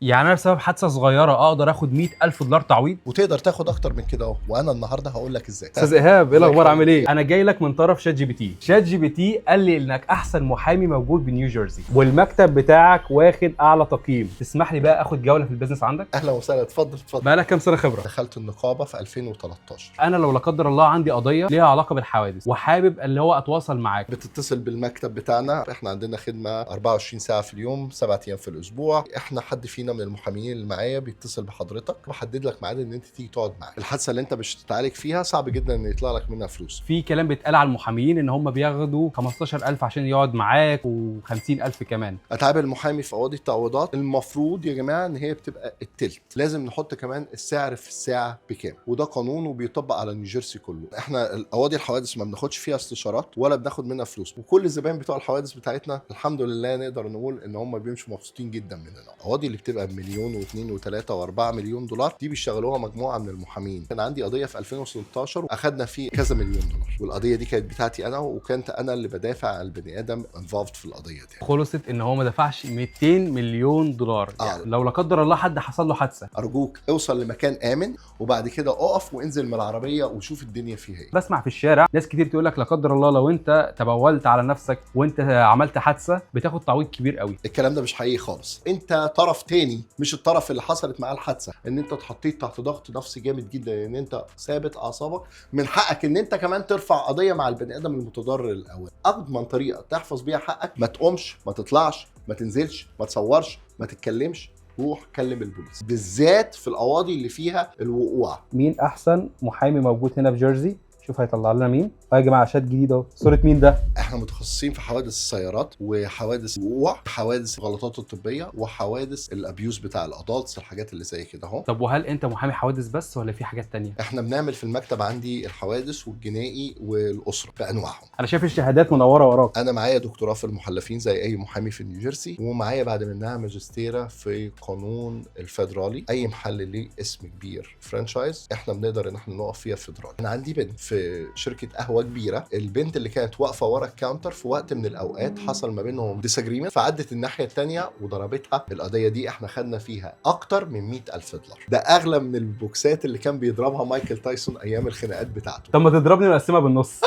يعني انا بسبب حادثه صغيره اقدر اخد 100,000 دولار تعويض؟ وتقدر تاخد اكتر من كده اهو، وانا النهارده هقول لك ازاي. استاذ ايهاب، ايه الله الاخبار؟ عامل يخليك. ايه؟ انا جاي لك من طرف شات جي بي تي. شات جي بي تي قال لي انك احسن محامي موجود بنيو جيرسي، والمكتب بتاعك واخد اعلى تقييم. تسمح لي بقى اخد جوله في البيزنس عندك؟ اهلا وسهلا، اتفضل اتفضل. بقالك كام سنه خبره؟ دخلت النقابه في 2013. انا لو لا قدر الله عندي قضيه ليها علاقه بالحوادث وحابب اللي هو اتواصل معاك، بتتصل بالمكتب بتاعنا، احنا عندنا خدمه 24 ساعه في اليوم 7 ايام في الاسبوع. احنا حد فينا من المحامين اللي معايا بيتصل بحضرتك وبحدد لك ميعاد ان انت تيجي تقعد معاه. الحادثه اللي انت مش تتعالج فيها صعب جدا ان يطلع لك منها فلوس. في كلام بيتقال على المحاميين ان هم بياخدوا 15,000 عشان يقعد معاك و50,000 كمان. اتعاب المحامي في قواضي التعويضات المفروض يا جماعه ان هي بتبقى التلت، لازم نحط كمان السعر في الساعه بكام، وده قانون وبيطبق على نيوجيرسي كله. احنا القواضي الحوادث ما بناخدش فيها استشارات ولا بناخد منها فلوس، وكل الزبائن بتوع الحوادث بتاعتنا الحمد لله نقدر نقول ان هم بيمشوا مبسوطين جدا مننا. القواضي اللي بتبقى بمليون واثنين وثلاثه واربعه مليون دولار دي بيشتغلوها مجموعه من المحامين. كان عندي قضيه في 2016 اخدنا فيه كذا مليون دولار، والقضيه دي كانت بتاعتي انا، وكانت انا اللي بدافع عن البني ادم انفولفد في القضيه دي. خلصت ان هو ما دفعش 200 مليون دولار. يعني لو لا قدر الله حد حصل له حادثه، ارجوك اوصل لمكان امن وبعد كده اقف وانزل من العربيه وشوف الدنيا فيها ايه. بسمع في الشارع ناس كتير تقول لك لا قدر الله لو انت تبولت على نفسك وانت عملت حادثه بتاخد تعويض كبير قوي. الكلام ده مش حقيقي خالص، انت طرف تاني مش الطرف اللي حصلت معاه الحادثه. ان انت اتحطيت تحت ضغط نفسي جامد جدا، ان انت ثابت اعصابك، من حقك ان انت كمان ترفع قضيه مع البني ادم المتضرر الاول. اضمن طريقه تحفظ بيها حقك، ما تقومش، ما تطلعش، ما تنزلش، ما تصورش، ما تتكلمش، روح كلم البوليس، بالذات في القواضي اللي فيها الوقوع. مين احسن محامي موجود هنا في جيرسي؟ شوف هيطلع لنا مين. يا جماعه شات جديد اهو. صوره مين ده؟ احنا متخصصين في حوادث السيارات وحوادث الوقوع، حوادث الغلطات الطبيه، وحوادث الابيوز بتاع الادلتس، الحاجات اللي زي كده اهو. طب وهل انت محامي حوادث بس ولا في حاجات تانية؟ احنا بنعمل في المكتب عندي الحوادث والجنائي والاسره بانواعهم. انا شايف الشهادات منوره وراك. انا معايا دكتوراه في المحلفين زي اي محامي في نيوجيرسي، ومعايا بعد منها ماجستيره في قانون الفيدرالي. اي محل ليه اسم كبير فرانشايز احنا بنقدر ان احنا نقف فيها فيدرالي. انا عندي بنت في شركه قهوه كبيره، البنت اللي كانت واقفه ورا الكاونتر في وقت من الاوقات حصل ما بينهم ديساجريمنت، فعدت الناحيه الثانيه وضربتها. القضيه دي احنا خدنا فيها اكتر من 100,000 دولار، ده اغلى من البوكسات اللي كان بيضربها مايكل تايسون ايام الخناقات بتاعته. طب ما تضربني ونقسمها بالنص.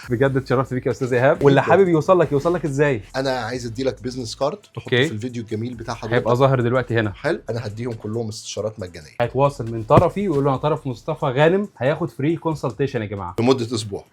بجد اتشرفت بيك يا استاذ ايهاب، واللي حابب يوصل لك ازاي؟ انا عايز اديلك بيزنس كارد تحطه أوكي. في الفيديو الجميل بتاع حضرتك، هيبقى ظاهر دلوقتي هنا. حلو. انا هديهم كلهم استشارات مجانيه هيتواصل من طرفي ويقول له انا طرف مصطفى غانم، هياخد فري كونسلتيشن يا جماعه لمده اسبوع.